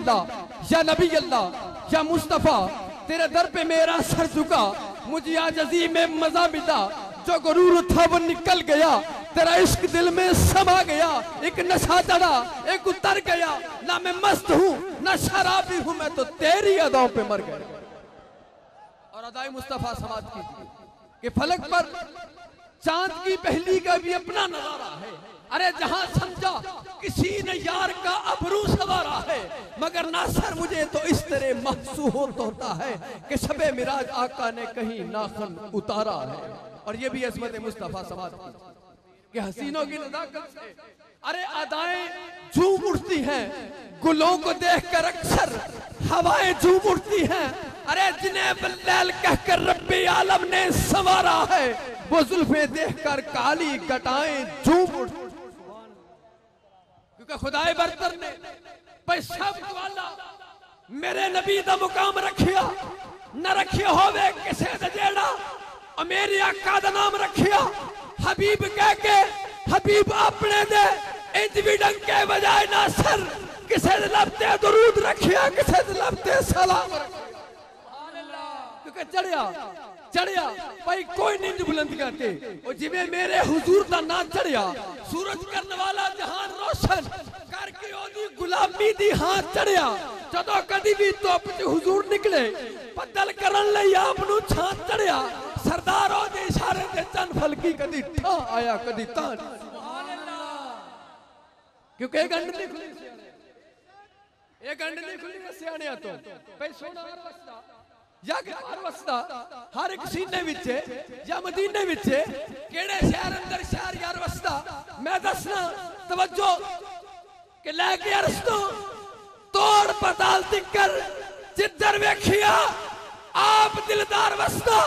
अल्लाह या नबी अल्लाह या मुस्तफ़ा, तेरे दर पे मेरा सर झुका, मुझे आजज़ी में मजा मिला, जो गुरूर था वो निकल गया, तेरा इश्क दिल में समा गया, एक नशा चढ़ा एक उतर गया, ना मैं मस्त हूँ ना शराबी हूँ, मैं तो तेरी अदाओं पे मर गया। और अदाए मुस्तफ़ा समाज की कि फलक पर चांद की पहली का भी अपना नजारा है। अरे जहां समझा किसी ने यार का अबरू सवारा है, मगर नासर मुझे तो इस तरह महसूस होता है कि शबे मिराज आका ने कहीं नाखन उतारा है। और ये भी अज़मत मुस्तफ़ा समाज की कि हसीनों की नज़ाकत से अरे अदाएं झूम उठती हैं, गुलों को देखकर अक्सर हवाएं झूम उठती हैं। अरे जिन्हें बल्लैल कहकर रब्बे आलम ने संवारा है, वो जुल्फे देखकर काली घटाएं झूम उठती, क्योंकि खुदाए बरतर ने पैशब्द वाला मेरे नबी दा मुकाम रखिया, न रखिया होवे किसे दा जेड़ा, और मेरे आका दा नाम रखिया हबीब कह के, हबीब अपने दे इंज भी डंके बजाए ना सर, किसे दे लबते दुरूद रखिया, किसे दे लबते सलाम रखिया। क्योंकि चढ़िया चढ़िया भाई कोई नींद बुलंद करते, और जिਵੇਂ मेरे हुजूर दा ना चढ़िया, सूरज करने वाला जहान रोशन करके ओदी गुलामी दी हाथ चढ़िया, जदों कदी भी धुप च हुजूर निकले बदल करन लई आप नु छां चढ़िया, सरदार ओदे इशारे ते चंद फलकी कदी ठा आया कदी तां, सुभान अल्लाह। क्योंकि एक गंढ नहीं खुली, एक गंढ नहीं खुली सियाणिया तो भाई सोना हर वसदा या हर वसदा हर एक सीने विचे या मदीने विचे केड़े शहर अंदर शहर यार वसदा, मैं दसना तवज्जो कि लेके अरस्तो तोड़ पताल तिकर जिधर वेखिया आप दिलदार वसदा,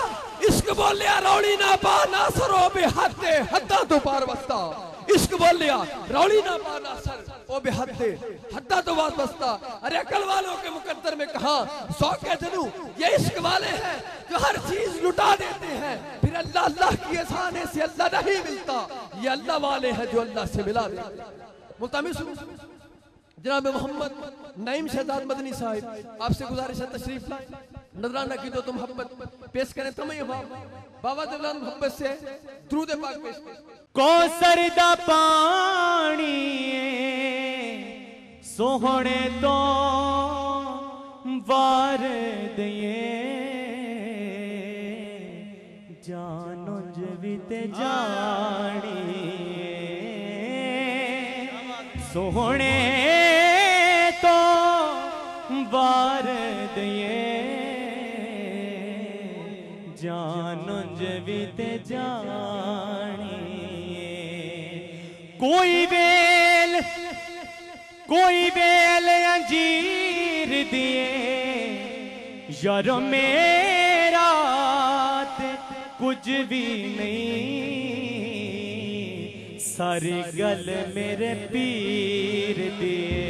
इश्क बोलिया रौली ना पा ना सरो बेहदे हद्दा तो पार वसदा, इश्क बोलिया रौली ना पा ना सर ओ बेहदे हद्दा तो बात वसदा। अरे अकल वालों के मुकद्दर में कहा शौक़ जनू ये इश्क वाले हैं जो हर चीज लुटा देते हैं, फिर अल्लाह अल्लाह की एहसाने से अल्लाह नहीं मिलता, ये अल्लाह वाले हैं जो अल्लाह से मिला देते। मुल्तामिस जनाब मोहम्मद नईम शहजाद मदनी साहिब आपसे गुजारिश है तशरीफ लाए, नजराना की तो मोहब्बत पेश करें, तमय बाबा दलान मोहब्बत से दुरूद पाक पेश करें। कौसर दा पानी सोहणे तो वार दिए, जानो जविते जानी सोहणे तो वार दिए, जानो जविते जानी। कोई बेल अंजीर दिए यार मेरा कुछ भी नहीं, सारी गल मेरे पीर दिए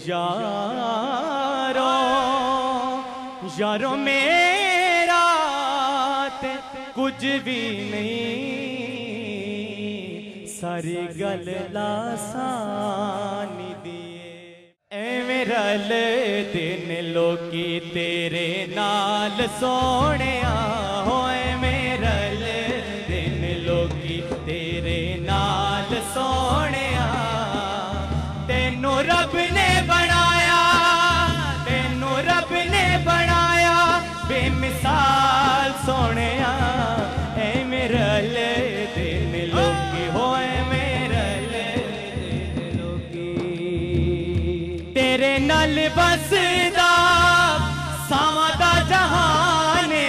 यारो, यारो मेरा कुछ भी नहीं, सारी गल लासानी दिए। एवें रल दिन लोकी तेरे नाल सोहणिया, हो एवें रल दिन लोकी तेरे नाल सोहणिया, तेनू रब ने बनाया, तेनू रब ने बनाया बेमिसाल सोहणिया, एवें रल दिन लोकी, हो एवें रल दिन लोकी, तेरे नाल बसदा सावां दा जहाने,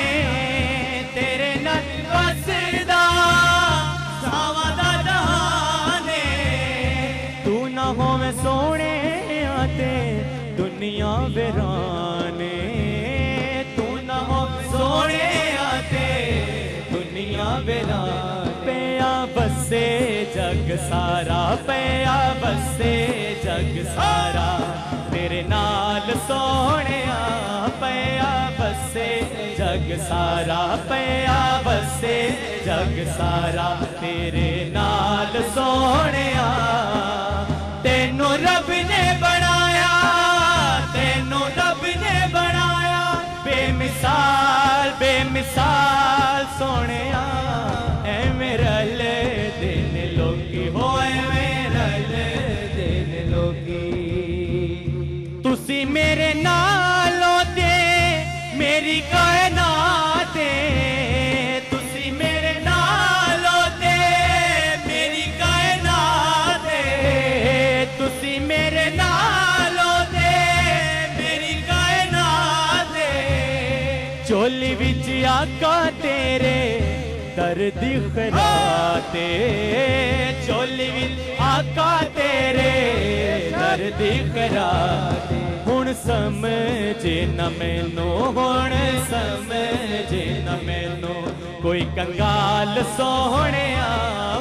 तेरे नाल बसदा सावां दा जहाने, तू ना होवे सोहणे आते दुनिया वीराने, तू ना होवे सोहणे आते दुनिया वीराने, पिया बसे जग सारा, पिया बसे जग सारा, तेरे नाल सोहणिया पिया बसे जग सारा, पिया बसे जग सारा, तेरे नाल सोहणिया, तेनू रब ने बनाया तुसी मेरे नालों दे मेरी कायनात तुसी मेरे नालों दे मेरी कायनात तुसी मेरे नालों दे मेरी कायनात चोली विच आका तेरे दर्द खराते चोली विच आका तेरे दर्द खराते हुण समझे न मैनू हुण समझे न मैनू कोई कंगाल सोहणिया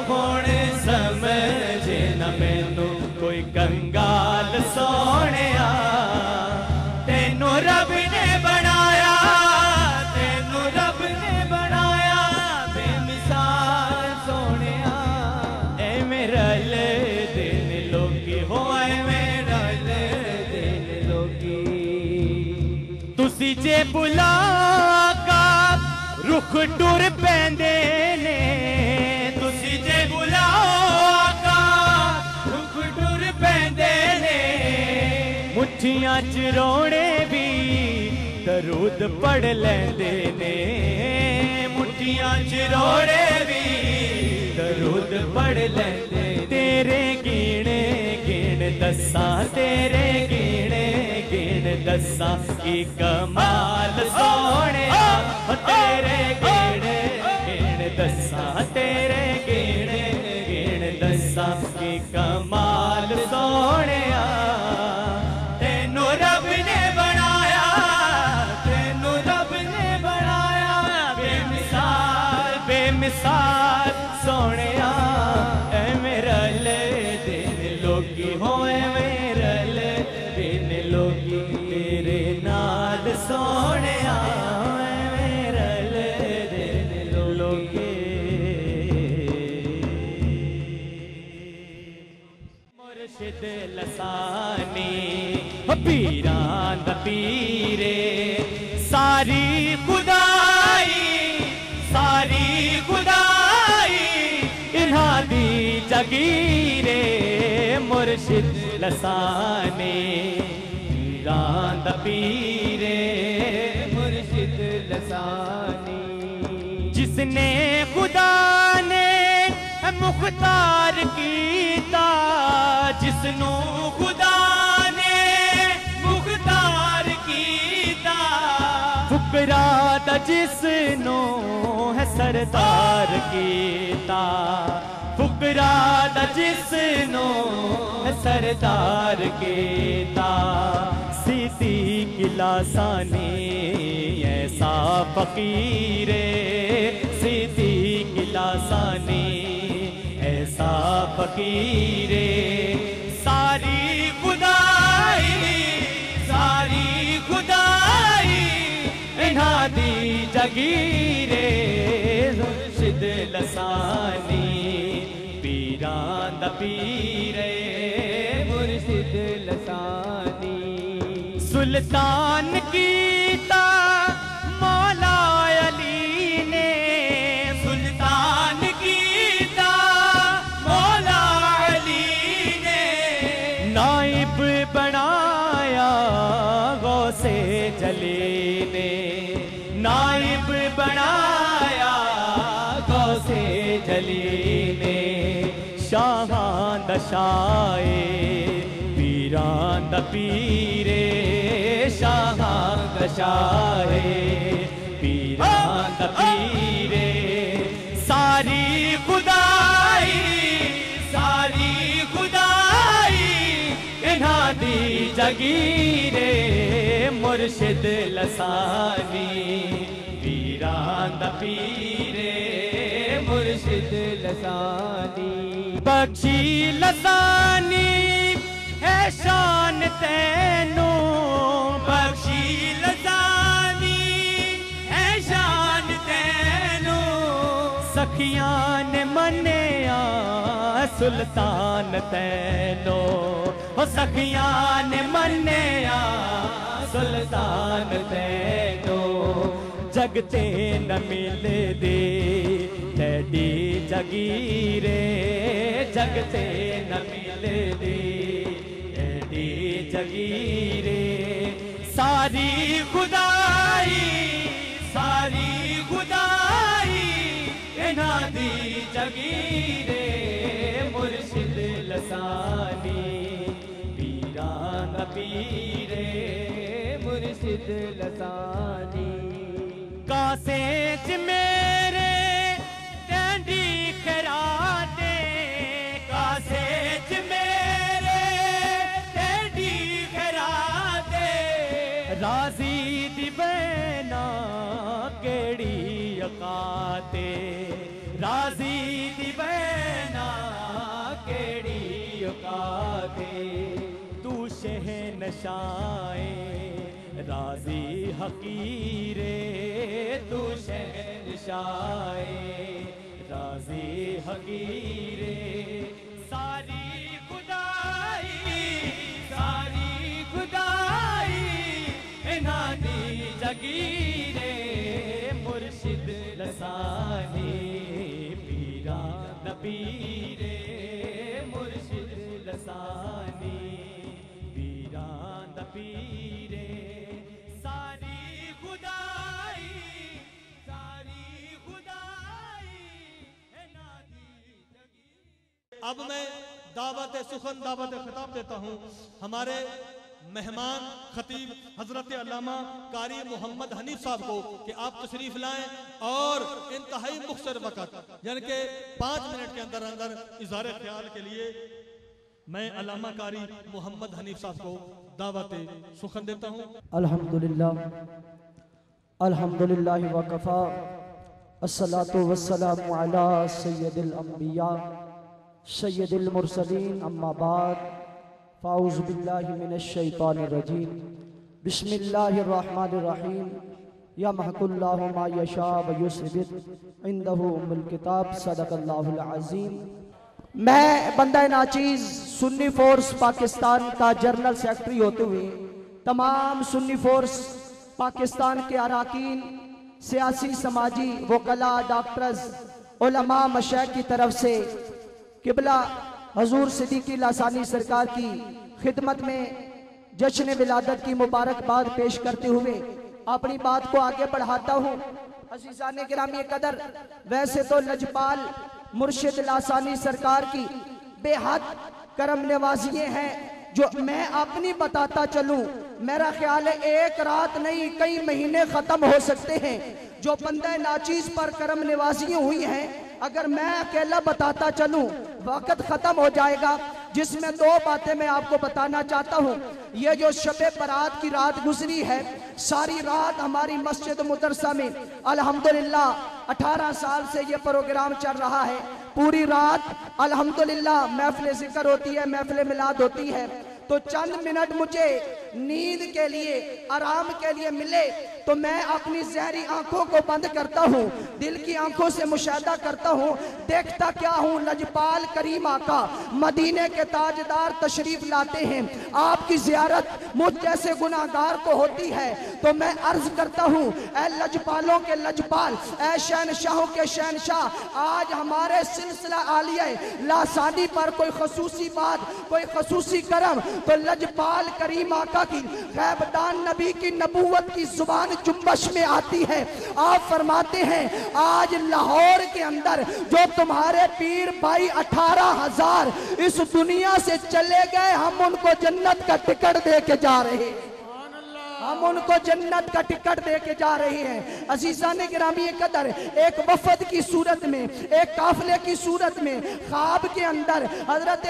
हुण समझे न मैनू कोई कंगाल सोहणिया तेनू रब ने बनाया तेनू रब ने बनाया बेमिसाल सोहणिया एवें रल दिन लोकी हो एवें रल दिन लोकी तुसी जे बुलाका रुख टुर पैंदे ने तुसी जे बुलाका रुख टुर पैंदे ने मुठियां च रोणे भी दरूद पढ़ लैंदे ने मुठियां च रोणे भी दरूद पढ़ लैंदे तेरे गिणे गिण दसा तेरे गिणे गिण दसा की कमाल सोहणिया तेरे गिणे गिण दसा तेरे गिणे गिण दसा की कमाल सोहणिया तेनू रब ने बनाया तेनू रब ने बनाया बेमिसाल बेमिसाल सोहणिया एवें रल दिन लोकी हो एवें रल दिन लोकी तेरे नाल सोहणिया एवें रल दिन लोकी मुर्शिद लसानी पीरां दा पीरे सारी खुदाई इन्हां दी जगीरे मुर्शिद लसाने पीरां दा पीरे मुर्शिद लसानी जिसने खुदा ने मुख्तार कीता जिसनू खुदा ने मुख्तार कीता फुकरा दा जिसनू है सरदार कीता फुकरा दा जिसनू है सरदार कीता सीधी किलासानी ऐसा फकीरे सीधी किलासानी ऐसा फकीरे सारी खुदाई इन्हां दी जगीरे मुर्शिद लसानी पीरां दा पीरे मुर्शिद लसानी सुल्तान कीता मौला अली ने सुल्तान कीता मौला अली ने नाइब बनाया गौसे जली ने नाइब बनाया गौसे जली ने शाहां दा शाए पीरां दा पीरे शाहां दा शाए पीरां दा पीरे सारी खुदाई इन्हां दी जगीरे मुर्शिद लसानी पीरां दा पीरे मुर्शिद लसानी बख्शी लसानी है शान तैनू बख्शी लसानी है शान तैनू सखियां ने मन्निया सुल्तान तैनू सखियां ने मन्निया सुल्तान तैनू जगते न मिले दे तेरी जगीरे जगते न मिले दे तेरी जगीरे सारी खुदाई इन्हां दी जगीरे मुर्शिद लसानी पीरां दा पीरे मुर्शिद लसानी कासे च मेरे टैंडी खराटे कासे च मेरे टैंडी खराटे राजी दी बहना केड़ी अकाते राजी दी बहना केड़ी अकाते तू शहनशाए राजी हकीरे तू शहनशाए राजी हकीरे सारी खुदाई इन्हां दी जगीरे मुर्शिद लसानी पीरा दा पीरे मुर्शिद लसानी पीरा दा पीरे सारी खुदाई इन्हां दी जगीरे। अब मैं दावत सुखन दावत खिताब देता हूँ हमारे मेहमान खतीब हजरत अल्लामा कारी मोहम्मद हनीफ साहब को कि आप तशरीफ लाएं और इंतहाई मुख्तर वक़्त यानी कि 5 मिनट के अंदर अंदर इज़हार ख्याल के लिए मैं अल्लामा कारी मोहम्मद हनीफ साहब को दावत सुखन देता हूँ। अल्हम्दुलिल्लाह वकफ़ा अस्सलातु वस्सलामु अला सय्यदिल अंबिया सय्यदिल मुरसलीन अम्मा बाद फ़ाऊज़ु बिल्लाहि मिनश शैतानिर रजीम बिस्मिल्लाहिर रहमानिर रहीम यमहकुल्लाहु मा यशा व युस्बित इंदहु उम्मुल किताब सदक़ल्लाहुल अज़ीम। मैं बंदा नाचीज़ सुन्नी फोर्स पाकिस्तान का जनरल सेक्रेटरी होते हुए तमाम सुन्नी फोर्स पाकिस्तान के अराकीन सियासी समाजी वकला डॉक्टर्स उलमा मशाइख की तरफ से किबला हजूर सिद्दीकी लासानी सरकार की खिदमत में जश्न विलादत की मुबारकबाद पेश करते हुए अपनी बात को आगे बढ़ाता हूँ। अज़ीज़ान गिरामी कदर, वैसे तो लजपाल मुर्शिद लासानी सरकार की बेहद करम नवाजियाँ हैं जो मैं अपनी बताता चलूं, मेरा ख्याल है एक रात नहीं कई महीने खत्म हो सकते हैं जो बंदा नाचीज पर करम नवाजियाँ हुई हैं। अगर मैं अकेला बताता चलूं वक्त खत्म हो जाएगा, जिसमें 2 बातें मैं आपको बताना चाहता हूं। ये जो शबे बरात की रात गुजरी है, सारी रात हमारी मस्जिद मुदरसा में अल्हम्दुलिल्लाह 18 साल से ये प्रोग्राम चल रहा है। पूरी रात अल्हम्दुलिल्लाह महफिल जिक्र होती है, महफिल मिलाद होती है। तो चंद मिनट मुझे नींद के लिए आराम के लिए मिले तो मैं अपनी जहरी आंखों को बंद करता हूँ, दिल की आंखों से मुशाहदा करता हूँ, देखता क्या हूँ लजपाल करीम आका मदीने के ताजदार तशरीफ लाते हैं। आपकी जियारत मुझ जैसे गुनाहगार को होती है तो मैं अर्ज करता हूँ ऐ लजपालों के लजपाल, ऐ शहनशाहों के शहनशाह, आज हमारे सिलसिला आलिया लासानी पर कोई खसूसी बात, कोई खसूसी करम तो लजपाल करीम आका की गैबदान नबी की नबूवत की जुबान जुम्बश में आती है। आप फरमाते हैं आज लाहौर के अंदर जो तुम्हारे पीर भाई 18,000 इस दुनिया से चले गए, हम उनको जन्नत का टिकट दे के जा रहे हैं, हम उनको जन्नत का टिकट दे के जा रहे हैं। अज़ीज़ान गिरामी कदर, एक वफद की सूरत में, एक काफिले की सूरत में ख्वाब के अंदर हजरत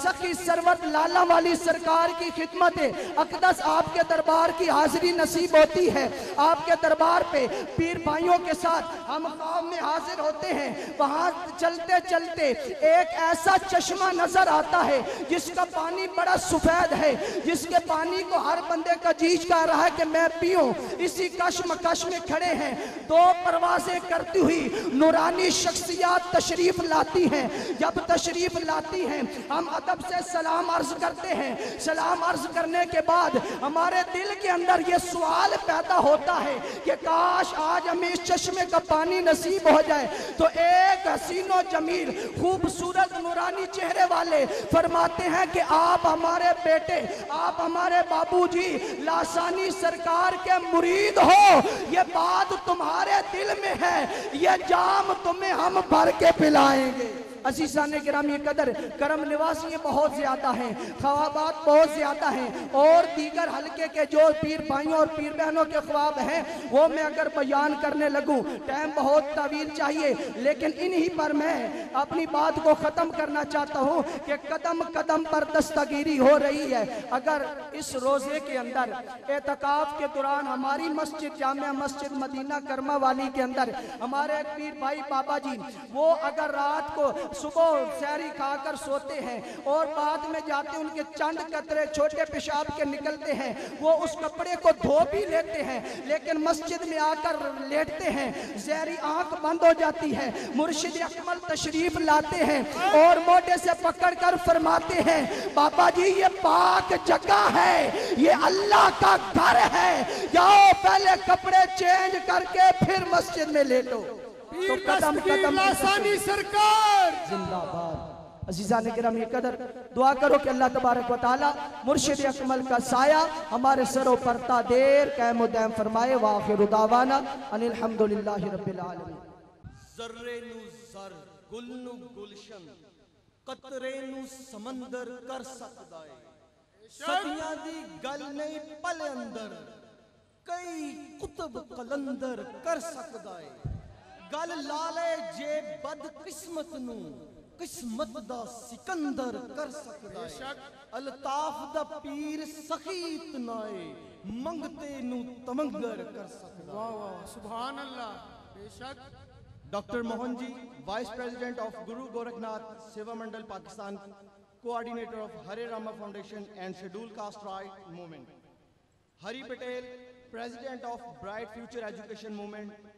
सखी सरवत लाला वाली सरकार की खिदमत अक़दस आपके दरबार की हाजिरी नसीब होती है। आपके दरबार पे पीर भाइयों के साथ हम ख्वाब में हाजिर होते हैं। वहाँ चलते चलते एक ऐसा चश्मा नजर आता है जिसका पानी बड़ा सफेद है, जिसके पानी को हर बंदे का जी कह रहा है कि मैं पीऊं। इसी कश्मकश में खड़े हैं, 2 परवाजें करती हुई नूरानी शख्सियत तशरीफ लाती हैं। जब तशरीफ लाती हैं हम अदब से सलाम अर्ज करते हैं। सलाम अर्ज करने के बाद हमारे दिल के अंदर ये सवाल पैदा होता है कि काश आज हमें इस चश्मे का पानी नसीब हो जाए। तो एक हसीनो जमील खूबसूरत नूरानी चेहरे वाले फरमाते हैं कि आप हमारे बेटे, आप हमारे बाबूजी लासानी सरकार के मुरीद हो, ये बात तुम्हारे दिल में है, ये जाम तुम्हें हम भर के पिलाएंगे। अजीज़ान गिरामी कदर, करम निवासी बहुत ज़्यादा हैं, ख्वाबात बहुत ज़्यादा हैं, और दीगर हल्के के जो पीर भाइयों और पीर बहनों के ख्वाब हैं वो मैं अगर बयान करने लगूं टाइम बहुत तवील चाहिए, लेकिन इन्हीं पर मैं अपनी बात को ख़त्म करना चाहता हूं कि कदम कदम पर दस्तगीरी हो रही है। अगर इस रोज़े के अंदर एतकाफ के दौरान हमारी मस्जिद जामिया मस्जिद मदीना करमा वाली के अंदर हमारे पीर भाई बाबा जी वो अगर रात को सुबह सहरी खाकर सोते हैं और बाद में जाते उनके चंद कतरे छोटे पेशाब के निकलते हैं, वो उस कपड़े को धो भी लेते हैं, लेकिन मस्जिद में आकर लेटते हैं, जहरी आंख बंद हो जाती है, मुर्शिद अकमल तशरीफ लाते हैं और मोटे से पकड़कर फरमाते हैं बाबा जी ये पाक जगह है, ये अल्लाह का घर है, जाओ पहले कपड़े चेंज करके फिर मस्जिद में लेटो। तो कदम कदम लासानी सरकार जिंदाबाद। अजीज़ान गिरामी कदर, दुआ करो कि अल्लाह तबारक व तआला मुर्शिद अकमल का साया हमारे सरों पर तादेर कायम व दायम फरमाए। व आखिरु दावाना अनिल हम्दुलिल्लाहि रब्बिल आलमीन। जर्रे नु जर, गुल नु गुलशन, कतरे नु समंदर कर सकदा है, सदियां दी गल नहीं पल अंदर, कई कुतुब कलंदर कर सकदा है, गल लाले जे बद किस्मत नू किस्मत दा सिकंदर कर सकदा है, अल्ताफ दा पीर सखीत नाए मंगते नू तमंगर कर सकदा है। वाह वाह सुभान अल्लाह। बेशक doctor Mohan ji, vice president of Guru Gorakhnath Seva Mandal Pakistan, coordinator of Hare Rama foundation and schedule caste right movement, Hari Patel, president of bright future education movement,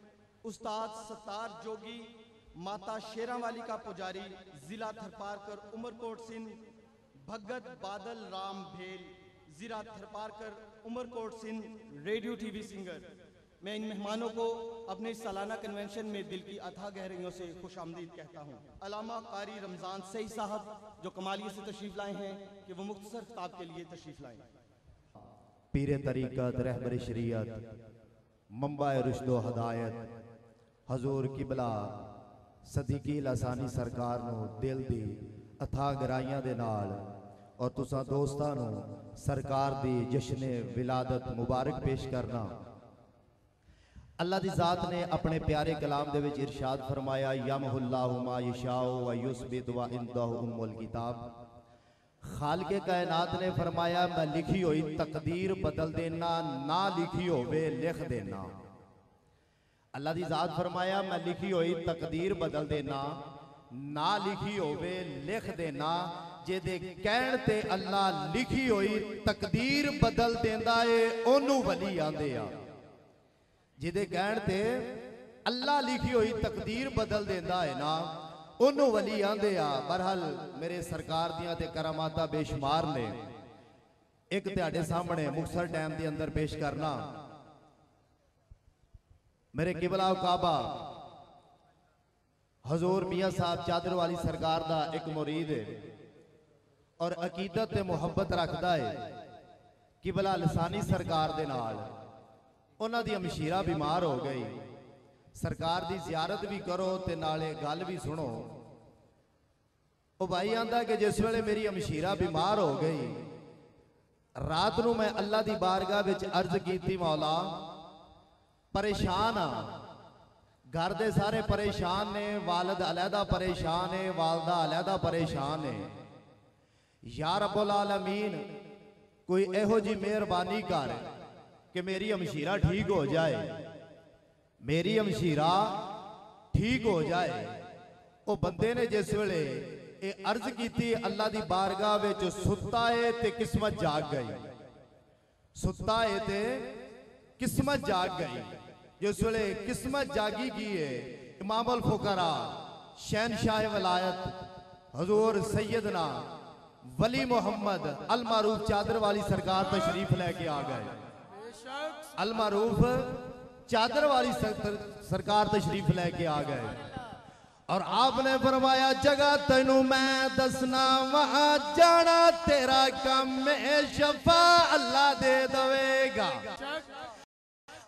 Ustad Sattar जोगी, माता शेरावाली का पुजारी, जिला थरपारकर, उमरकोट सिंध, भगत बादल राम भेल, जिला Tharparkar, Umarkot Sindh, radio TV singer. मैं इन मेहमानों को अपने सालाना कन्वेंशन में दिल की अथाह गहराइयों से खुश आमदीद कहता हूँ। अलामा कारी रमजान सही साहब जो कमालिया से तशरीफ लाए हैं कि वो मुख्तसर खिताब के लिए तशरीफ लाएं। पीर तरीक़त, रहबर शरीयत, मंबाए रुश्दो हदायत, हजूर किबला सदीकी लासानी सरकार नू दिल दी अथाह गहराइयां दे नाल और तुसां दोस्तां नू सरकार दी जश्ने विलादत मुबारक पेश करना। अल्लाह दी ज़ात ने अपने प्यारे कलाम दे विच इरशाद फरमाया, यमहुल्लाहु मा यशाउ व युस्बित व इंदहु उम्मुल किताब। खालिक़े कायनात ने फरमाया मैं लिखी हुई तकदीर बदल देना, ना लिखी होवे लिख देना। अल्लाह दी ज़ात फरमाया मैं लिखी हुई तकदीर बदल देना, ना लिखी होवे लिख देना। जेदे कहण ते अल्लाह लिखी हुई तकदीर बदल देंदा है ओनू वली आंदे आ। जिदे कहण ते अल्लाह लिखी हुई तकदीर बदल देंदा है ना ओनू वली आंदे आ। बहरहाल मेरे सरकार दियां ते करामाता बेशुमार ने, एक तुहाडे सामने मुख्तसर टाइम के अंदर पेश करना। मेरे किबला काबा हजूर मियाँ साहब चादर वाली सरकार दा एक मुरीद है और अकीदत ते मुहब्बत रखता है। किबला लसानी सरकार दे नाल उन्हां दी मशीरा बीमार हो गई, सरकार दी जियारत भी करो ते नाले गल भी सुनो। ओ भाई आंदा कि जिस वेले मेरी मशीरा बीमार हो गई, रात नू मैं अल्लाह दी बारगाह विच अर्ज कीती, मौला परेशान आ, घर दे सारे परेशान ने, वालिद अलहदा परेशान है, वालदा अलहदा परेशान है। या रब्बुल आलमीन कोई एहो जी मेहरबानी कर कि मेरी मशीरा ठीक हो जाए, मेरी मशीरा ठीक हो जाए। ओ बंदे ने जिस वेले ये अर्ज की अल्लाह दी बारगाह विच सुता है ते किस्मत जाग गई, सुता है ते किस्मत जाग गई। जिस वेले किस्मत जागी की है, इमामुल फुकरा शहनशाह वलायत हजूर सैयदना वली मोहम्मद अल मारूफ चादर वाली सरकार तशरीफ लेके आ गए। अल मारूफ चादर वाली सरकार तशरीफ लेके आ गए और आपने फरमाया जगह तेनू मैं दसना वहां जाना तेरा काम में शफा अल्लाह दे दवेगा।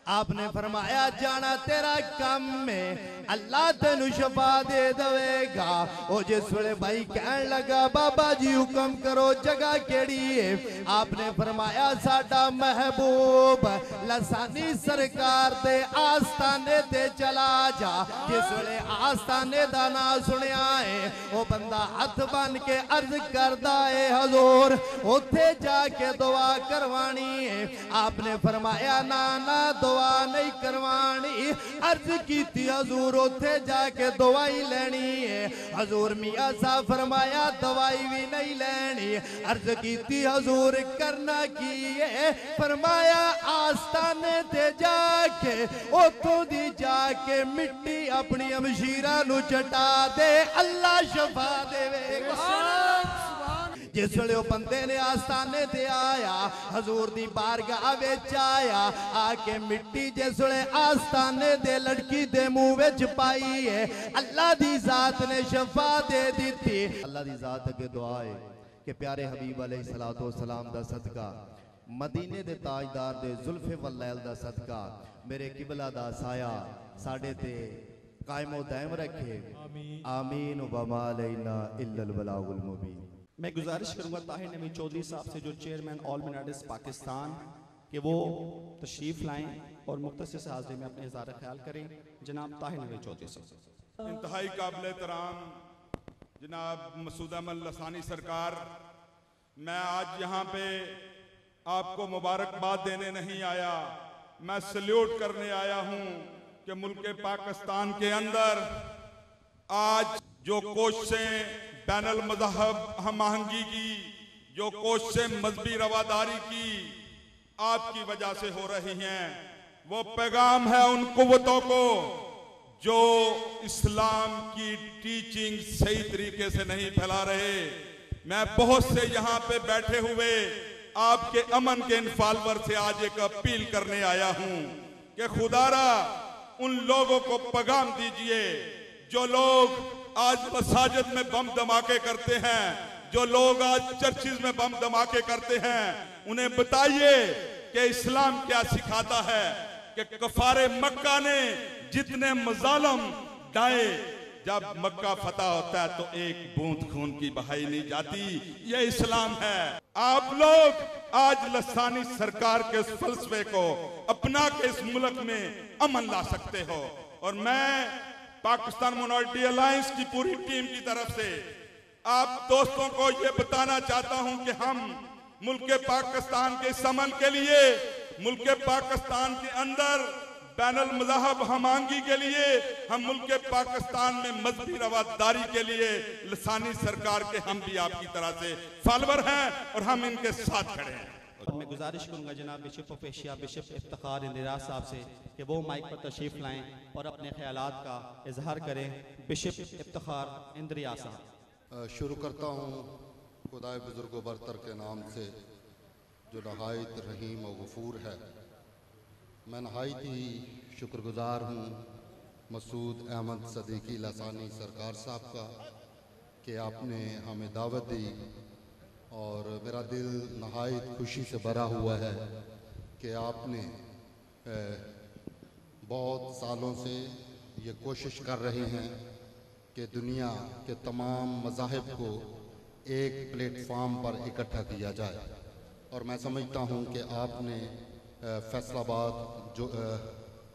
आपने फरमाया जाना तेरा काम में अल्लाह तेनू शफा दे दवेगा। ओ जिस वेले भाई कहन लगा बाबा जी हुक्म करो जगह केड़ी है, आपने फरमाया साडा महबूब लसानी सरकार दे आस्थाने ते चला जा। जिस वेले आस्थाने दा ना सुनिया है ओ बंदा हथ बन के अर्ज करदा है हजूर उथे जाके दुआ करवानी है। आपने फरमाया ना ना दुआ नहीं करवानी, अर्ज की हजूर उथे जाके दवाई लेनी है। हजूर मियां साहब फरमाया दवाई भी नहीं लेनी, अर्ज की हजूर करना की है, फरमाया आस्थाने ते जाके उथों दी जाके मिट्टी अपनी अमशीरा नू चटा दे अल्लाह शफा देवेगा। जिस वेले बंदे ने आस्थाने ते आया हजूर दी बारगाह विच आया आके मिट्टी जिस वेले आस्थाने दे लड़की दे मुंह विच पाई है अल्लाह दी जात ने शफा दे दी। अल्लाह दी जात अगे दुआ है कि प्यारे हबीब अलैहिस्सलातु वस्सलाम दा सदका मदीने दे ताजदार दे जुल्फे वल लैल दा सदका मेरे किबला दा साया साडे ते कायमो दायम रखे आमीन व मा अलैना इल्लल बलागुल मुबीन। मैं गुजारिश करूंगा ताहिर नवीद चौधरी साहब से जो चेयरमैन ऑल मिनार्स पाकिस्तान कि वो तशरीफ़ लाएं और मुख्तसर से हाज़िरी में अपने इज़हार ख्याल करें। जनाब ताहिर नवीद चौधरी साहब। इंतहाई काबिल एहतराम जनाब मसूद अहमद लसानी सरकार, मैं आज यहाँ पे आपको मुबारकबाद देने नहीं आया, मैं सल्यूट करने आया हूँ कि मुल्क पाकिस्तान के अंदर आज जो कोशिशें बैनुल मज़हब हम आहंगी की, जो कोशिशें मजहबी रवादारी की आपकी वजह से हो रही हैं, वो पैगाम है उन कुव्वतों को जो इस्लाम की टीचिंग सही तरीके से नहीं फैला रहे। मैं बहुत से यहाँ पे बैठे हुए आपके अमन के इन फॉलोअर से आज एक अपील करने आया हूँ कि खुदारा उन लोगों को पैगाम दीजिए जो लोग आज मसाजिद में बम धमाके करते हैं, जो लोग आज चर्चिज में बम धमाके करते हैं, उन्हें बताइए कि इस्लाम क्या सिखाता है कि कफारे मक्का ने जितने मजालम डाए, जब मक्का फतह होता है तो एक बूंद खून की बहाई नहीं जाती। ये इस्लाम है। आप लोग आज लसानी सरकार के इस फलसफे को अपना के इस मुल्क में अमन ला सकते हो। और मैं पाकिस्तान माइनॉरिटी अलायंस की पूरी टीम की तरफ से आप दोस्तों को ये बताना चाहता हूं कि हम मुल्क पाकिस्तान के समन के लिए, मुल्क पाकिस्तान के अंदर बैनुल मज़हब हमांगी के लिए, हम मुल्क पाकिस्तान में मजहबी रवादारी के लिए लसानी सरकार के हम भी आपकी तरह से फॉलोअर हैं और हम इनके साथ खड़े हैं। और मैं गुजारिश करूंगा जनाब bishop of Asia bishop Iftikhar Indira साहब से कि वो माइक पर तशरीफ लाएं और अपने ख्यालात का इजहार करें। बिशप इफ्तिखार इंदिरा साहब। शुरू करता हूँ खुदाए बुजुर्ग बरतर के नाम से जो नहायत रहीम और गफूर है। मैं नहायत ही शुक्रगुजार हूँ मसूद अहमद सदीकी लसानी सरकार साहब का कि आपने हमें दावत दी और मेरा दिल नहायत खुशी से भरा हुआ है कि आपने बहुत सालों से ये कोशिश कर रहे हैं कि दुनिया के तमाम मज़ाहिब को एक प्लेटफार्म पर इकट्ठा किया जाए। और मैं समझता हूँ कि आपने फैसलाबाद जो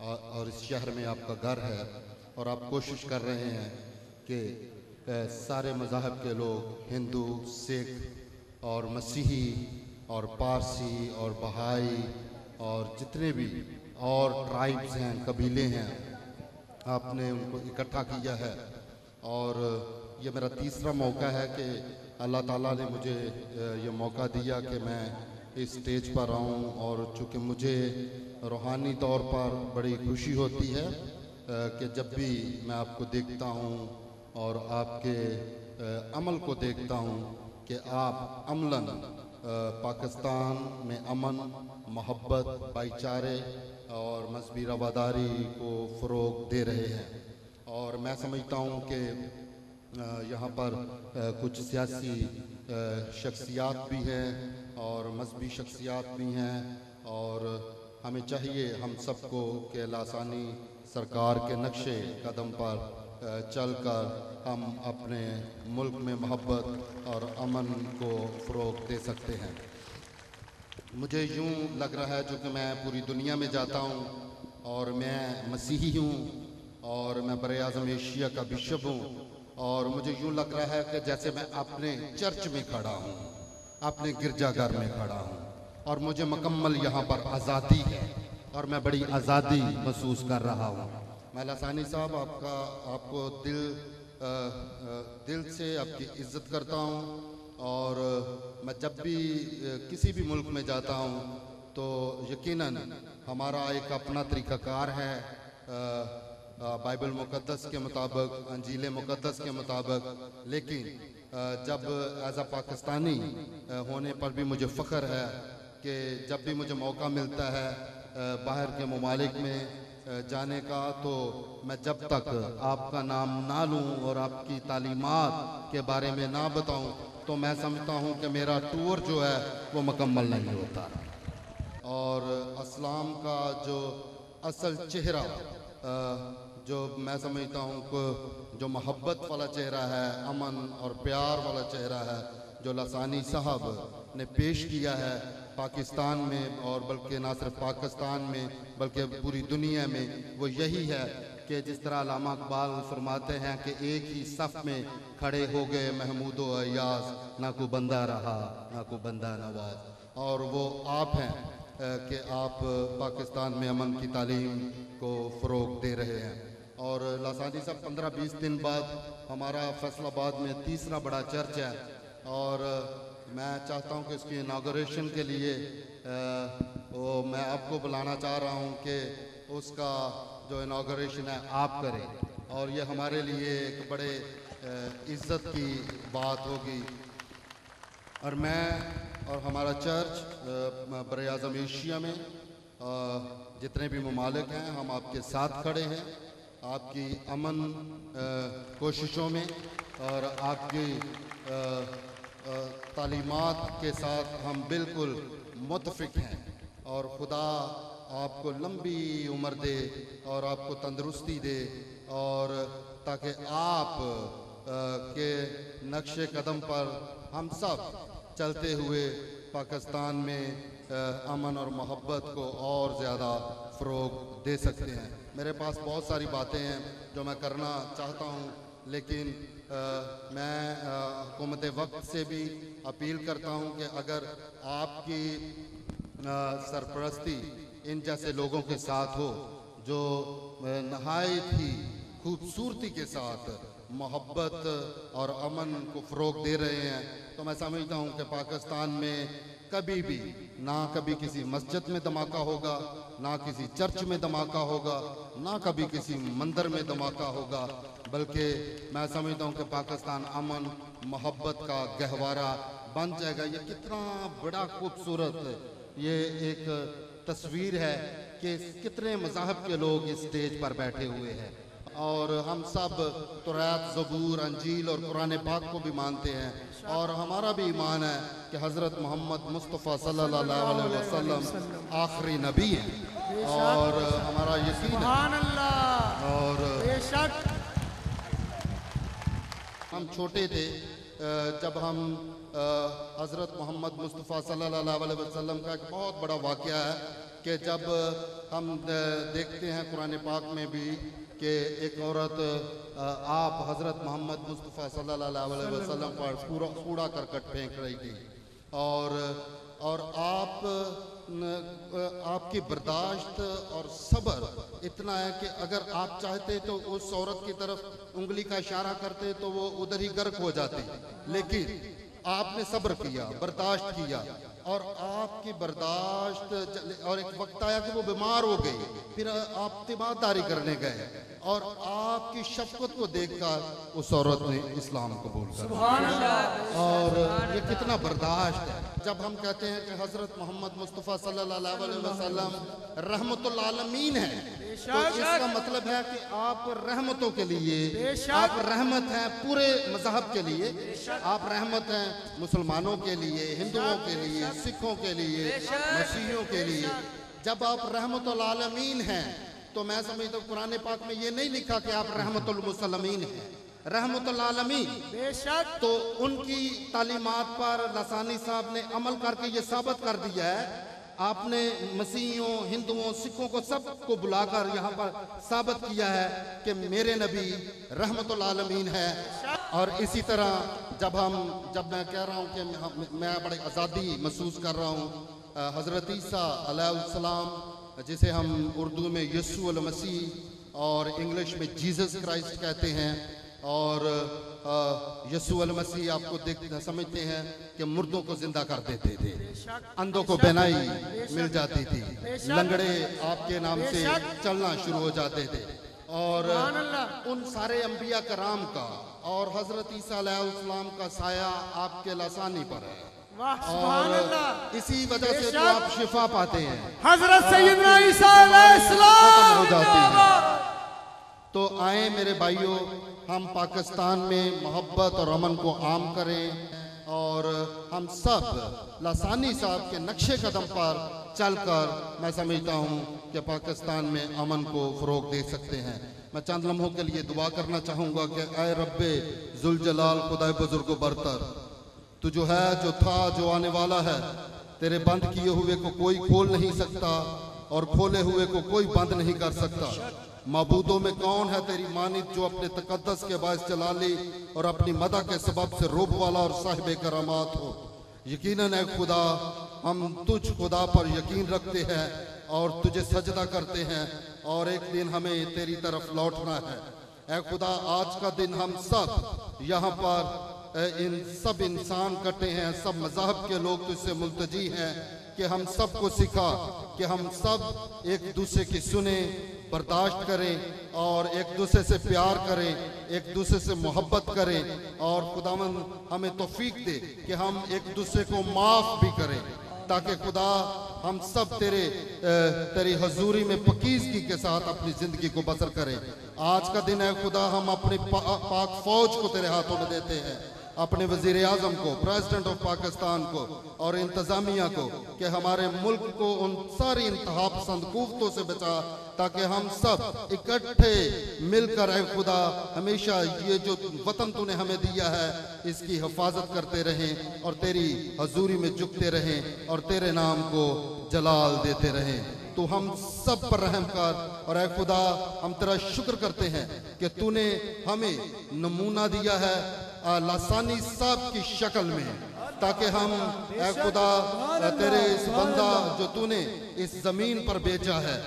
और इस शहर में आपका घर है और आप कोशिश कर रहे हैं कि सारे मज़ाहिब के लोग हिंदू, सिख और मसीही और पारसी और बहाई और जितने भी और ट्राइब्स हैं, कबीले हैं, आपने उनको इकट्ठा किया है। और ये मेरा तीसरा मौका है कि अल्लाह ताला ने मुझे ये मौका दिया कि मैं इस स्टेज पर आऊँ। और चूँकि मुझे रूहानी तौर पर बड़ी खुशी होती है कि जब भी मैं आपको देखता हूँ और आपके अमल को देखता हूँ कि आप अमलन पाकिस्तान में अमन, मोहब्बत, भाईचारे और मजहबी रवादारी को फ़रोग़ दे रहे हैं। और मैं समझता हूँ कि यहाँ पर कुछ सियासी शख्सियात भी हैं और मजहबी शख्सियात भी हैं, और हमें चाहिए हम सबको कि लासानी सरकार के नक्शे कदम पर चलकर हम अपने मुल्क में मोहब्बत और अमन को फ़रोग़ दे सकते हैं। मुझे यूँ लग रहा है, जो कि मैं पूरी दुनिया में जाता हूँ और मैं मसीही हूँ और मैं बर-ए-आज़म एशिया का बिशप हूँ, और मुझे यूँ लग रहा है कि जैसे मैं अपने चर्च में खड़ा हूँ, अपने गिरजाघर में खड़ा हूँ, और मुझे मुकम्मल यहाँ पर आज़ादी है और मैं बड़ी आज़ादी महसूस कर रहा हूँ। मैं लसानी साहब आपको दिल से आपकी इज़्ज़त करता हूँ, और मैं जब भी किसी भी मुल्क में जाता हूँ तो यकीनन हमारा एक अपना तरीक़ाकार है, बाइबल मुक़द्दस के मुताबिक, अंजील मुक़द्दस के मुताबिक, लेकिन जब एज़ अ पाकिस्तानी होने पर भी मुझे फ़ख्र है कि जब भी मुझे मौका मिलता है बाहर के ममालिक में जाने का, तो मैं जब तक आपका नाम ना लूँ और आपकी तालीमात के बारे में ना बताऊँ तो मैं समझता हूँ कि मेरा टूर जो है वो मुकम्मल नहीं होता। और इस्लाम का जो असल चेहरा जो मैं समझता हूँ कि जो मोहब्बत वाला चेहरा है, अमन और प्यार वाला चेहरा है, जो लसानी साहब ने पेश किया है पाकिस्तान में, और बल्कि ना सिर्फ पाकिस्तान में बल्कि पूरी दुनिया में, वो यही है कि जिस तरह अल्लामा इकबाल फरमाते हैं कि एक ही सफ़ में खड़े हो गए महमूद व अय्याज़, ना को बंदा रहा ना को बंदा नवाज, और वो आप हैं कि आप पाकिस्तान में अमन की तालीम को फ़रोग़ दे रहे हैं। और लासानी साहब 15-20 दिन बाद हमारा फैसलाबाद में तीसरा बड़ा चर्च है, और मैं चाहता हूं कि इसकी इनागोरेशन के लिए वो मैं आपको बुलाना चाह रहा हूं कि उसका जो इनागोरेशन है आप करें, और ये हमारे लिए एक बड़े इज़्ज़त की बात होगी। और मैं और हमारा चर्च बर-ए-आज़म एशिया में जितने भी ममालिक हैं, हम आपके साथ खड़े हैं आपकी अमन कोशिशों में, और आपकी तालीमात के साथ हम बिल्कुल मुत्तफ़िक हैं। और खुदा आपको लंबी उम्र दे और आपको तंदुरुस्ती दे, और ताकि आप के नक्शे कदम पर हम सब चलते हुए पाकिस्तान में अमन और मोहब्बत को और ज़्यादा फ़रोग़ दे सकते हैं। मेरे पास बहुत सारी बातें हैं जो मैं करना चाहता हूं, लेकिन मैं हुकूमत वक्त से भी अपील करता हूं कि अगर आपकी सरपरस्ती इन जैसे लोगों के साथ हो जो नहायत ही खूबसूरती के साथ मोहब्बत और अमन को फ़रोग़ दे रहे हैं, तो मैं समझता हूं कि पाकिस्तान में कभी भी ना कभी किसी मस्जिद में धमाका होगा, ना किसी चर्च में धमाका होगा, ना कभी किसी मंदिर में धमाका होगा, बल्कि मैं समझता हूँ कि पाकिस्तान अमन मोहब्बत का गहवारा बन जाएगा। ये कितना बड़ा खूबसूरत ये एक तस्वीर है कि कितने मज़ाहब के लोग इस स्टेज पर बैठे हुए हैं, और हम सब तौरात, ज़बूर, अंजील और कुरान पाक को भी मानते हैं, और हमारा भी ईमान है कि हज़रत मोहम्मद मुस्तफ़ा सल्लल्लाहु अलैहि वसल्लम आखिरी नबी हैं, और हमारा यकीन है। और हम छोटे थे जब हम हज़रत मोहम्मद मुस्तफ़ा सल्लल्लाहु अलैहि वसल्लम का एक बहुत बड़ा वाक़या है कि जब हम देखते हैं कुरान पाक में भी कि एक औरत आप हज़रत मोहम्मद मुस्तफ़ा सल्लल्लाहु अलैहि वसल्लम पर कूड़ा करकट फेंक रही थी, और आपकी बर्दाश्त और सब्र इतना है कि अगर आप चाहते तो उस औरत की तरफ उंगली का इशारा करते तो वो उधर ही गर्क हो जाती, लेकिन आपने सब्र किया, बर्दाश्त किया, और आपकी बर्दाश्त, और एक वक्त आया कि वो बीमार हो गई, फिर आप तीमारदारी करने गए, और आपकी शफ़क़त को देखकर उस औरत ने इस्लाम कबूल कर लिया। और ये कितना बर्दाश्त है। जब हम कहते हैं कि हज़रत मोहम्मद मुस्तफ़ा सल्लल्लाहु अलैहि वसल्लम रहमतुल आलमीन है, तो इसका मतलब है कि आप रहमतों के लिए, आप रहमत हैं पूरे मजहब के लिए, आप रहमत हैं मुसलमानों के लिए, हिंदुओं के लिए, सिखों के लिए, मसीहियों के लिए। जब आप रहमतुल आलमीन हैं तो मैं समझता हूँ कुरान पाक में ये नहीं लिखा कि आप रहमतुल मुसलमीन हैं, रहमतुल आलमीन। बेशक तो उनकी तालीमात पर लसानी साहब ने अमल करके ये साबित कर दिया है। आपने मसीहियों, हिंदुओं, सिखों को सबको बुलाकर यहाँ पर साबित किया है कि मेरे नबी रहमतुल आलमीन है। और इसी तरह जब मैं कह रहा हूँ कि मैं बड़ी आज़ादी महसूस कर रहा हूँ, हज़रत ईसा अलैहिस्सलाम जिसे हम उर्दू में यीशु अल मसीह और इंग्लिश में जीसस क्राइस्ट कहते हैं, और यीशु अल मसीह आपको समझते हैं कि मुर्दों को जिंदा कर देते थे, अंधों को बेनाई मिल जाती थी, लंगड़े आपके नाम से चलना शुरू हो जाते थे। और उन सारे अंबिया कराम का और हजरत ईसा अलैहिस्सलाम का साया आपके लसानी पर है, और इसी वजह से तो आप शिफा पाते हैं। हजरत सैयदना ईसा अलैहिस्सलाम हो जाती है। तो आए मेरे भाइयों, हम पाकिस्तान में मोहब्बत और अमन को आम करें, और हम सब लसानी साहब के नक्शे कदम पर चलकर मैं समझता हूँ कि पाकिस्तान में अमन को फ़रोग दे सकते हैं। मैं चंद लम्हों के लिए दुआ करना चाहूँगा कि ऐ रब्बे जुल जलाल खुदाए बुजुर्ग बरतर, तू जो है, जो था, जो आने वाला है, तेरे बंद किए हुए को कोई खोल नहीं सकता और खोले हुए को कोई बंद नहीं कर सकता। माबूदों में कौन है तेरी मानित जो अपने तकद्दस के बायस जलाली और अपनी मदा के सबब से रूप वाला और साहिब करामात हो। यकीनन है खुदा, हम तुझ खुदा पर यकीन रखते हैं और तुझे सजदा करते हैं, और एक दिन हमें तेरी तरफ लौटना है। ऐ खुदा, आज का दिन हम सब यहाँ पर इन सब इंसान इकट्ठे हैं, सब मज़हब के लोग तुझसे मुल्तजी हैं कि हम सबको सिखा कि हम सब एक दूसरे की सुने, बर्दाश्त करें और एक दूसरे से प्यार करें, एक दूसरे से मोहब्बत करें, और खुदावंद हमें तौफीक दे कि हम एक दूसरे को माफ़ भी करें, ताकि खुदा हम सब तेरी हजूरी में पकीज़गी के साथ अपनी ज़िंदगी को बसर करें। आज का दिन है खुदा, हम अपने पाक फौज को तेरे हाथों में देते हैं, अपने वजीर आजम को, प्रेसिडेंट ऑफ पाकिस्तान को और इंतजामिया को, कि हमारे मुल्क को उन सारी इंतहा पसंद कुव्वतों से बचा, ताकि हम सब इकट्ठे मिलकर ऐ खुदा हमेशा ये जो वतन तूने हमें दिया है इसकी हिफाजत करते रहें और तेरी हजूरी में झुकते रहें और तेरे नाम को जलाल देते रहें। तो हम सब पर रहम कर, और ऐ खुदा हम तेरा शुक्र करते हैं कि तूने हमें नमूना दिया है लसानी साहब की शक्ल में, ताकि हम ऐ खुदा तेरे इस बंदा जो तूने इस ज़मीन पर भेजा है,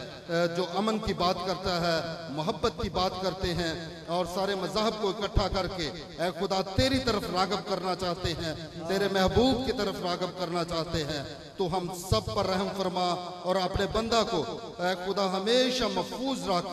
जो अमन की बात करता है, मोहब्बत की बात करते हैं और सारे मज़हब को इकट्ठा करके ऐ खुदा तेरी तरफ राग़ब करना चाहते हैं, तेरे महबूब की तरफ राग़ब करना चाहते हैं। तो हम सब पर रहम फरमा और अपने बंदा को ऐ खुदा हमेशा महफूज रख,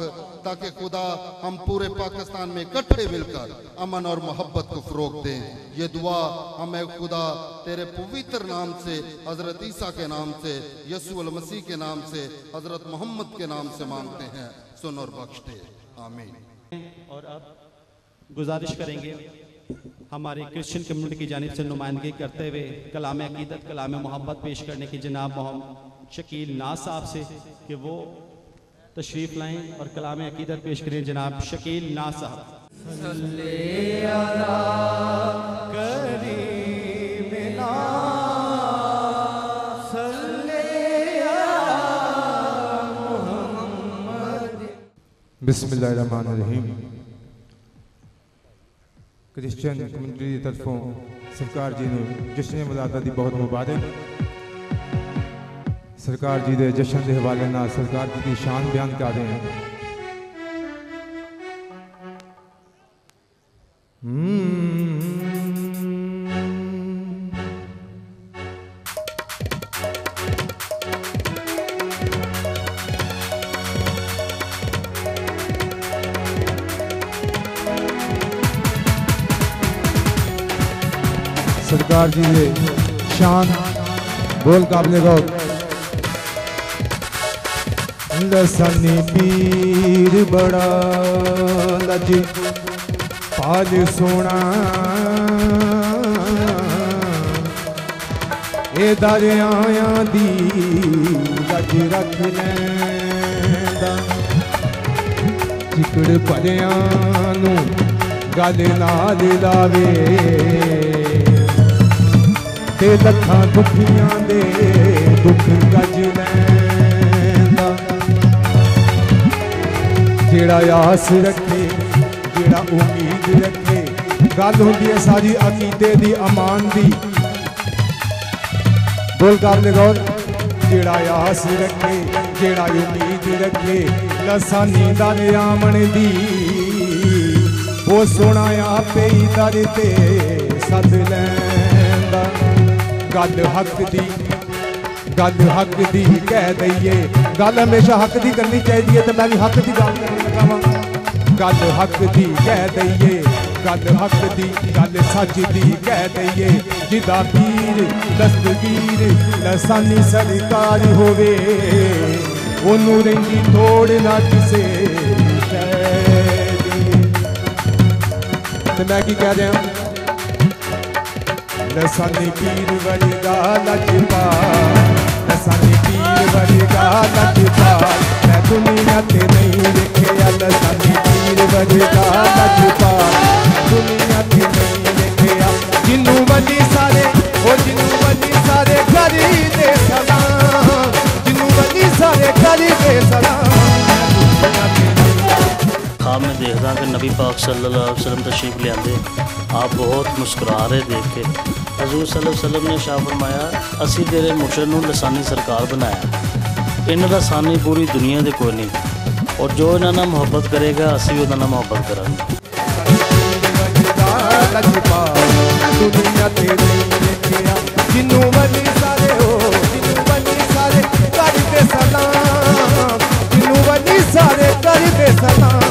ताकि खुदा हम पूरे पाकिस्तान में इकट्ठे मिलकर अमन और मोहब्बत को फ़रोग दें। ये दुआ हम ऐ खुदा तेरे पवित्र नाम से, हज़रत ईसा के नाम से, यीशु अल मसीह के नाम से, हज़रत मोहम्मद के नाम से मांगते हैं, सुन और बख्श दे, आमीन। और अब गुजारिश करेंगे हमारी क्रिश्चियन कम्युनिटी की जानिब से नुमाइंदगी करते हुए कलाम अकीदत, कलाम मोहब्बत पेश करने की जनाब मोहम्मद शकील नाज साहब से कि वो तशरीफ़ लाएं और कलाम अकीदत पेश करें जनाब शकील नाज साहब। बिस्मिल्लाहिर्रहमानिर्रहीम। क्रिश्चियन कम्युनिटी की तरफों सरकार जी ने जश्न मिलाद दी बहुत मुबारक। सरकार जी के जश्न के हवाले नाल सरकार जी की शान बयान कर रहे हैं। सरकार जी के शान बोल काबिल गौर। लसानी पीर बड़ा लज पाल सोना ए दरियाया दी लज रख लैंदा चिकड़ भरियां नूं गल नाल लावे ते लखां दुखियां दे दुख गज लैंदा जेड़ा आस रखे जेड़ा उम्मीद रखे गल होंदी है सारी अकीदे दी अमान दी बोल काबले गौर जेड़ा आस रखे जेड़ा उम्मीद रखे लसानी दर आमन दी वो सोना आपे ही दर ते सद लैंदा गल हक दी कह दईए गल हमेशा हक दी करनी चाहिए तो मैं भी हक दी गल करने लगा वां गल हक दी कह दईए गल हक दी गल सच दी कह दईए जिदा पीर दस्तगीर लसानी सरकार होवे ओनू रंगी तोड़ ना किसे तो मैं की कह रहा लसानी पीर वर्गा लजपाल लसानी पीर वर्गा लजपाल मैं दुनिया ते नहीं देखिया लसानी पीर वर्गा लजपाल दुनिया ते नहीं देखिया जिन्नू वली सारे ओ जिन्नू वली सारे करी दे सलाम जिन्नू वली सारे करी दे सलाम हाँ मैं देखदा कि नबी पाक सल्लल्लाहु अलैहि वसल्लम तशरीफ ले आंदे आप बहुत मुस्कुरा रहे देख के हजूर सल्लल्लाहु अलैहि वसल्लम ने शाह फरमाया असी तेरे मुर्शद नूं लसानी सरकार बनाया इन्हां दा सानी पूरी दुनिया दे कोई नहीं और जो इन्हां नाल मुहब्बत करेगा असी भी उहदे नाल मुहब्बत करांगे जिन्नू वली सारे हो जिन्नू वली सारे कर दे सलाम जिन्नू वली सारे कर दे सलाम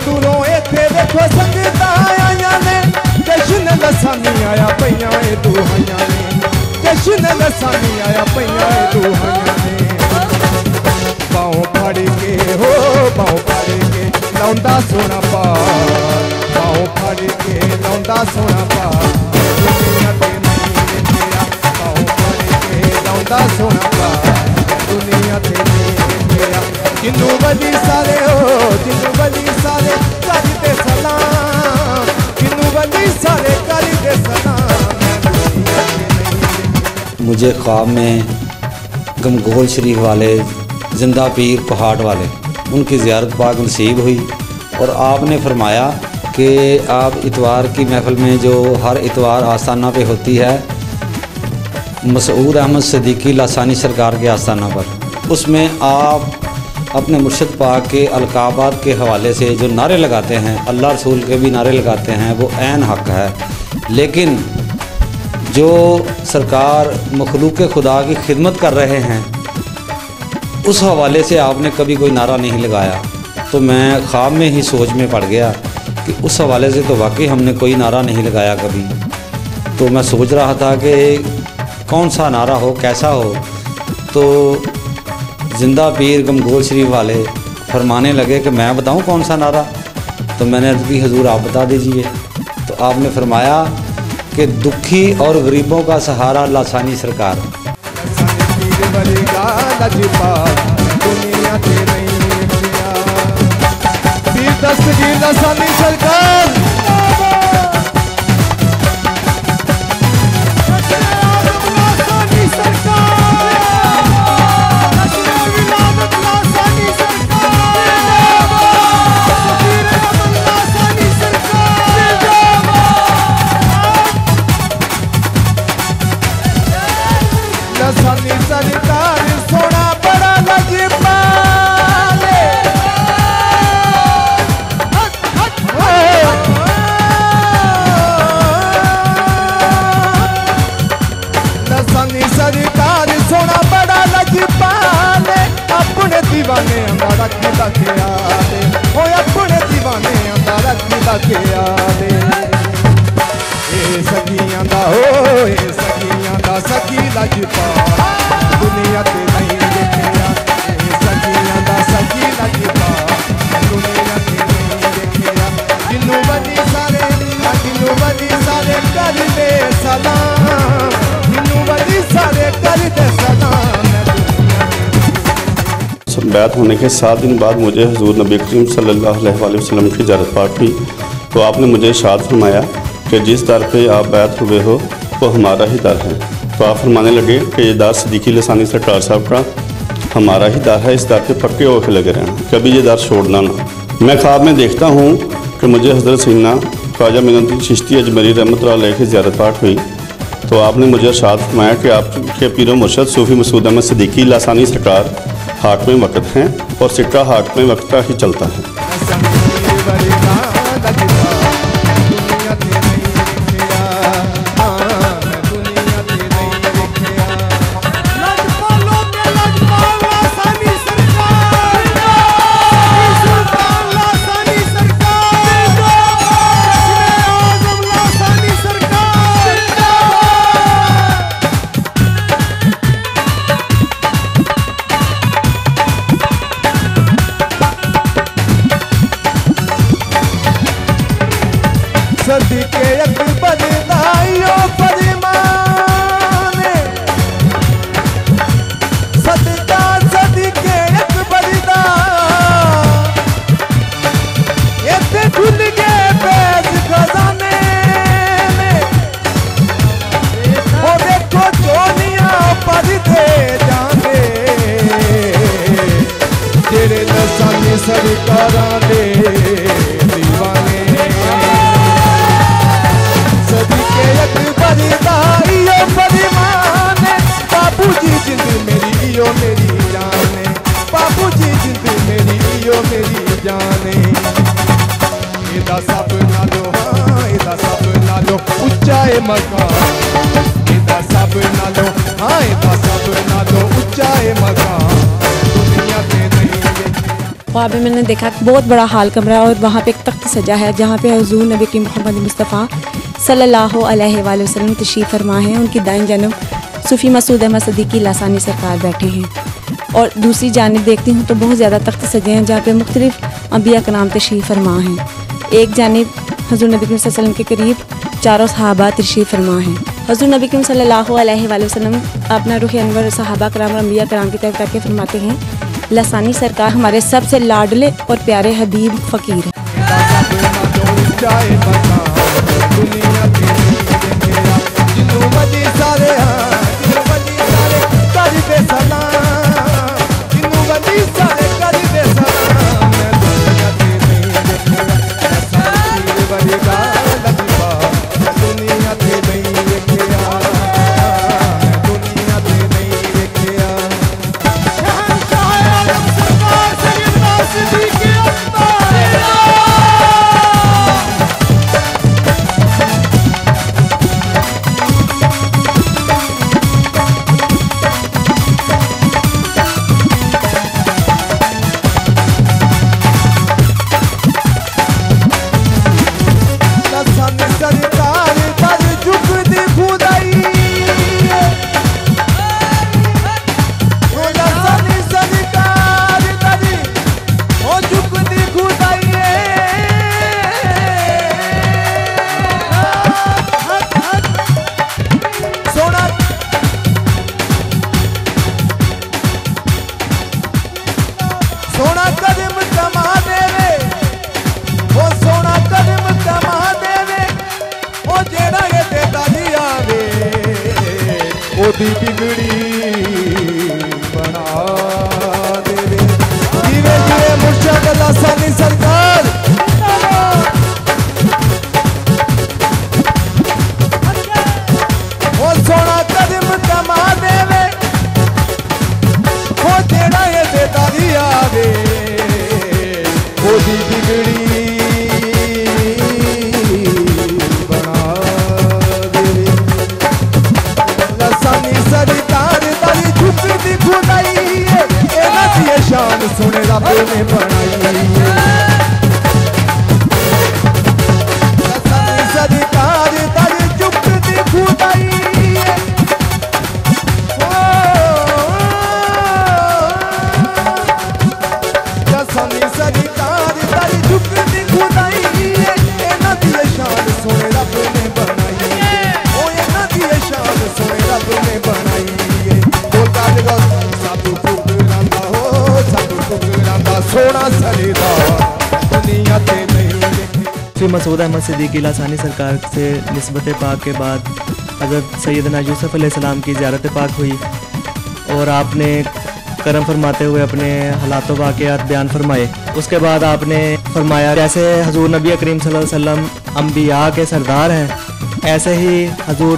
दूरों इत्थे देखो संगतां आईयां ने जश्न लसानी आया पईयां ए दुहाइयां ने जश्न लसानी आया पईयां ए दुहाइयां ने बाहों फड़ के हो बाहों फड़ के लौंदा सोना पार बाहों फड़ के लौंदा सोना पार दुनिया ते नहीं देखिया बाहों फड़ के लौंदा सोना पार दुनिया ते नहीं देखिया जिन्नू वली सारे हो जिन्नू वली सारे कर दे सलाम जिन्नू वली सारे कर दे सलाम मुझे ख्वाब में गमगोल शरीफ वाले जिंदा पीर पहाड़ वाले उनकी ज़ियारत पाक नसीब हुई और आपने फरमाया कि आप इतवार की महफिल में जो हर इतवार आस्थाना पे होती है मसूद अहमद सिद्दीकी लासानी सरकार के आस्थाना पर उसमें आप अपने मुर्शिद पाक के अलकाबात के हवाले से जो नारे लगाते हैं अल्लाह रसूल के भी नारे लगाते हैं वो ऐन हक है लेकिन जो सरकार मखलूक खुदा की खिदमत कर रहे हैं उस हवाले से आपने कभी कोई नारा नहीं लगाया तो मैं ख्वाब में ही सोच में पड़ गया कि उस हवाले से तो वाकई हमने कोई नारा नहीं लगाया कभी तो मैं सोच रहा था कि कौन सा नारा हो कैसा हो तो जिंदा पीर गमगोल शरीफ वाले फरमाने लगे कि मैं बताऊं कौन सा नारा तो मैंने अर्ज़ की हजूर आप बता दीजिए तो आपने फरमाया कि दुखी और गरीबों का सहारा लासानी सरकार दस्तगीर लासानी सरकार लासानी सरकार सरकार सोना बड़ा लजपाले लसानी सरकार सोना बड़ा लजपाले अपने दीवाने हमारा खिला के आले ओ अपने दीवाने हमारा खिला के आले सखियां दा हो सखियां दा सखी लजपाल दुनिया ते नहीं देखिया सखियां दा सखी लजपाल दुनिया ते नहीं देखिया जिन्नू बनी सारे कर दे सलाम जिन्नू बनी सारे कर दे सलाम। बैत होने के 7 दिन बाद मुझे हुजूर नबी करीम सल्लल्लाहु अलैहि वसल्लम की ज़ियारत पाक हुई तो आपने मुझे इरशाद फरमाया कि जिस दर पे आप बैत हुए हो वो हमारा ही दर है। तो आप फरमाने लगे कि ये दर सदीकी लसानी सरकार साहब का हमारा ही दर है, इस दर पे पक्के होकर लगे रहना, कभी ये दर छोड़ना ना। मैं ख्वाब में देखता हूँ कि मुझे हज़रत सैयदना ख्वाजा मोइनुद्दीन चिश्ती अजमेरी रहमतुल्लाह अलैह की ज़ियारत पाक हुई तो आपने मुझे इरशाद फरमाया कि आपके पीर मुर्शद सूफ़ी मसूद अहमद सिद्दीकी लसानी सरकार हाकमे वक्त हैं और सिक्का हाकमे वक्त का ही चलता है। सदके अकबर दाइयो फरमाने सदका सदके अकबर दा ये ते खुल गए पैस खजाने में ओ देखो चोनिया पर थे जाने तेरे लसानी सरकारां दे दीवाने बाबू जी जिंद मेरी इयो मेरी जाने बाबू जी जिंद मेरी इयो मेरी जाने इदा सब नालो हाँ इदा सब नालो उच्चा है मकान इदा सब नालो हाँ इदा सब नालो उच्चा है मकान दुनिया पे नहीं। वहाँ पे मैंने देखा बहुत बड़ा हाल कमरा और वहाँ पे एक तख्त सजा है जहाँ पे हुजूर नबी करीम मोहम्मद मुस्तफ़ा सल्लल्लाहु अलैहि वसल्लम तशरीफ़ फरमा हैं। उनकी दाईं जानब सूफ़ी मसूद अहमद सिद्दीकी लासानी सरकार बैठे हैं और दूसरी जानिब देखती हूँ तो बहुत ज़्यादा तख्त सजे हैं जहाँ पे मुख्तलिफ़ अंबिया कराम तशरीफ़ फरमा हैं। एक जानिब हुजूर नबी करीम सल्लल्लाहु अलैहि वसल्लम के करीब चारों सहाबा तशरीफ़ फरमा हैं। हुजूर नबी करीम सल्लल्लाहु अलैहि वसल्लम अपना रुख अनवर सहाबा कराम और अंबिया कराम की तरफ करके फरमाते हैं लसानी सरकार हमारे सबसे लाडले और प्यारे हबीब फ़कीर हैं। ओदी बिगड़ी बना देवे धीरे धीरे मुर्शद लासानी सरकार ओ सोना कदम कमा देवे खुदाई इन्हां दी शान सुने रब ने बनाई सरकार दर चुकदी खुदाई जसानी सरकार दर चुकदी खुदाई इन्हां दी शान सुने रब ने बनाई ओ इन्हां दी शान सुने रब ने बनाई ओ ताजगा साधु फुकरांदा हो साधु फुकरांदा सोना सलीदा दुनिया ते नहीं श्री मसूद अहमद सिद्दीकी लासानी सरकार से निस्बत पाक के बाद हज़रत सैयदना यूसुफ अलैहिस्सलाम की ज़ियारत पाक हुई और आपने करम फरमाते हुए अपने हालात वाक़यात बयान फरमाए। उसके बाद आपने फरमाया जैसे हजूर नबी करीम सल्लल्लाहु अलैहि वसल्लम अम्बिया के सरदार हैं ऐसे ही हजूर